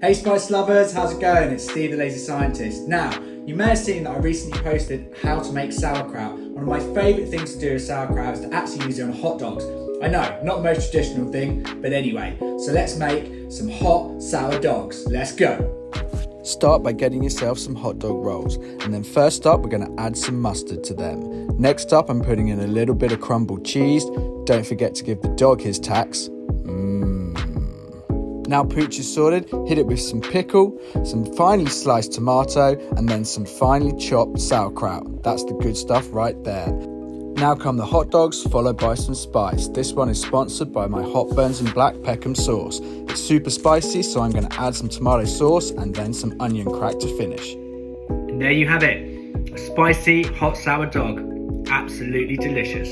Hey Spice lovers, how's it going? It's Steve the Lazy Scientist. Now, you may have seen that I recently posted how to make sauerkraut. One of my favourite things to do with sauerkraut is to actually use it on hot dogs. I know, not the most traditional thing, but anyway. So let's make some hot sour dogs. Let's go. Start by getting yourself some hot dog rolls, and then first up we're going to add some mustard to them. Next up I'm putting in a little bit of crumbled cheese. Don't forget to give the dog his tax. Now pooch is sorted, hit it with some pickle, some finely sliced tomato, and then some finely chopped sauerkraut. That's the good stuff right there. Now come the hot dogs, followed by some spice. This one is sponsored by my Hot Burns and Black Peckham sauce. It's super spicy, so I'm going to add some tomato sauce and then some onion crack to finish. And there you have it, a spicy hot sour dog. Absolutely delicious.